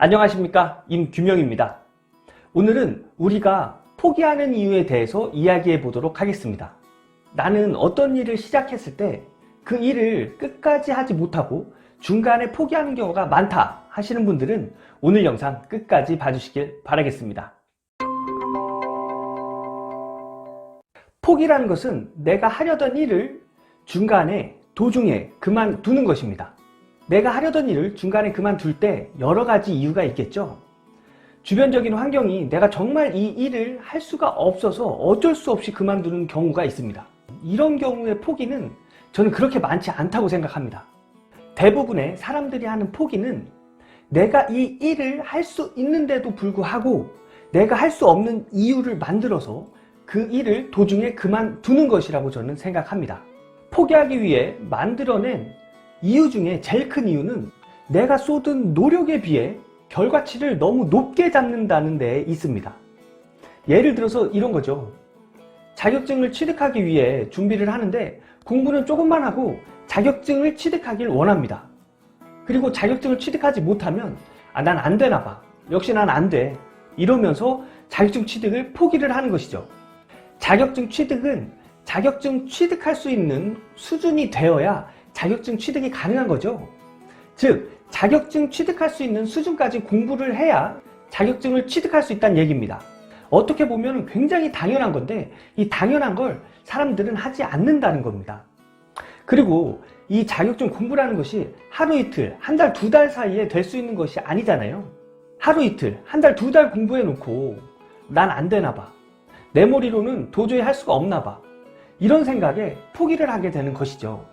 안녕하십니까, 임규명입니다. 오늘은 우리가 포기하는 이유에 대해서 이야기해 보도록 하겠습니다. 나는 어떤 일을 시작했을 때 그 일을 끝까지 하지 못하고 중간에 포기하는 경우가 많다 하시는 분들은 오늘 영상 끝까지 봐주시길 바라겠습니다. 포기라는 것은 내가 하려던 일을 중간에 도중에 그만두는 것입니다. 내가 하려던 일을 중간에 그만둘 때 여러 가지 이유가 있겠죠. 주변적인 환경이 내가 정말 이 일을 할 수가 없어서 어쩔 수 없이 그만두는 경우가 있습니다. 이런 경우의 포기는 저는 그렇게 많지 않다고 생각합니다. 대부분의 사람들이 하는 포기는 내가 이 일을 할 수 있는데도 불구하고 내가 할 수 없는 이유를 만들어서 그 일을 도중에 그만두는 것이라고 저는 생각합니다. 포기하기 위해 만들어낸 이유 중에 제일 큰 이유는 내가 쏟은 노력에 비해 결과치를 너무 높게 잡는다는 데 있습니다. 예를 들어서 이런 거죠. 자격증을 취득하기 위해 준비를 하는데 공부는 조금만 하고 자격증을 취득하길 원합니다. 그리고 자격증을 취득하지 못하면 난 안 되나 봐. 역시 난 안 돼. 이러면서 자격증 취득을 포기를 하는 것이죠. 자격증 취득은 자격증 취득할 수 있는 수준이 되어야 자격증 취득이 가능한 거죠. 즉, 자격증 취득할 수 있는 수준까지 공부를 해야 자격증을 취득할 수 있다는 얘기입니다. 어떻게 보면 굉장히 당연한 건데 이 당연한 걸 사람들은 하지 않는다는 겁니다. 그리고 이 자격증 공부라는 것이 하루 이틀, 한 달, 두 달 사이에 될 수 있는 것이 아니잖아요. 하루 이틀, 한 달, 두 달 공부해 놓고 난 안 되나 봐. 내 머리로는 도저히 할 수가 없나 봐. 이런 생각에 포기를 하게 되는 것이죠.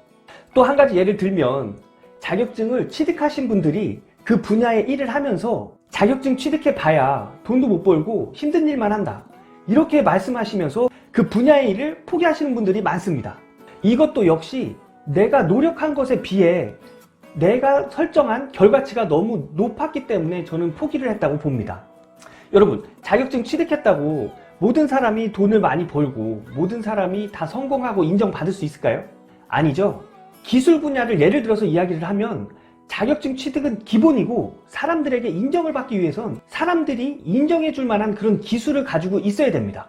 또 한 가지 예를 들면 자격증을 취득하신 분들이 그 분야의 일을 하면서 자격증 취득해 봐야 돈도 못 벌고 힘든 일만 한다. 이렇게 말씀하시면서 그 분야의 일을 포기하시는 분들이 많습니다. 이것도 역시 내가 노력한 것에 비해 내가 설정한 결과치가 너무 높았기 때문에 저는 포기를 했다고 봅니다. 여러분, 자격증 취득했다고 모든 사람이 돈을 많이 벌고 모든 사람이 다 성공하고 인정받을 수 있을까요? 아니죠. 기술 분야를 예를 들어서 이야기를 하면 자격증 취득은 기본이고 사람들에게 인정을 받기 위해선 사람들이 인정해 줄 만한 그런 기술을 가지고 있어야 됩니다.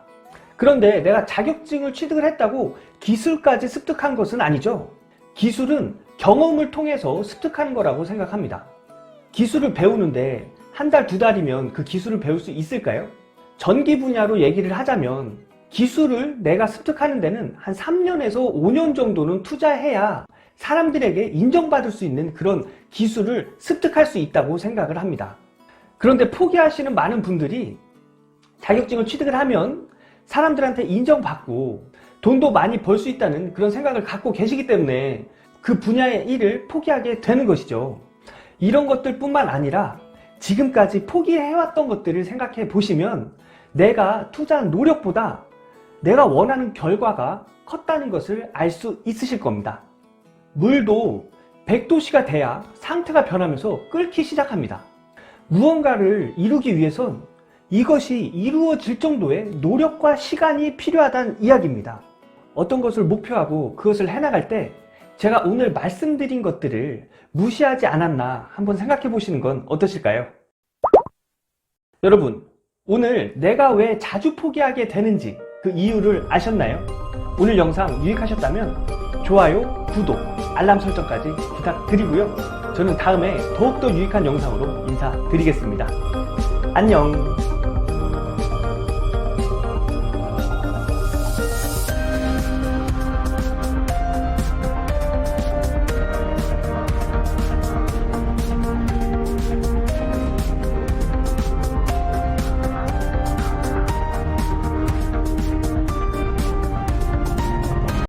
그런데 내가 자격증을 취득을 했다고 기술까지 습득한 것은 아니죠. 기술은 경험을 통해서 습득하는 거라고 생각합니다. 기술을 배우는데 한 달, 두 달이면 그 기술을 배울 수 있을까요? 전기 분야로 얘기를 하자면 기술을 내가 습득하는 데는 한 3년에서 5년 정도는 투자해야 사람들에게 인정받을 수 있는 그런 기술을 습득할 수 있다고 생각을 합니다. 그런데 포기하시는 많은 분들이 자격증을 취득을 하면 사람들한테 인정받고 돈도 많이 벌 수 있다는 그런 생각을 갖고 계시기 때문에 그 분야의 일을 포기하게 되는 것이죠. 이런 것들 뿐만 아니라 지금까지 포기해왔던 것들을 생각해 보시면 내가 투자한 노력보다 내가 원하는 결과가 컸다는 것을 알 수 있으실 겁니다. 물도 100도씨가 돼야 상태가 변하면서 끓기 시작합니다. 무언가를 이루기 위해선 이것이 이루어질 정도의 노력과 시간이 필요하다는 이야기입니다. 어떤 것을 목표하고 그것을 해나갈 때 제가 오늘 말씀드린 것들을 무시하지 않았나 한번 생각해 보시는 건 어떠실까요? 여러분, 오늘 내가 왜 자주 포기하게 되는지 그 이유를 아셨나요? 오늘 영상 유익하셨다면 좋아요, 구독, 알람 설정까지 부탁드리고요. 저는 다음에 더욱더 유익한 영상으로 인사드리겠습니다. 안녕.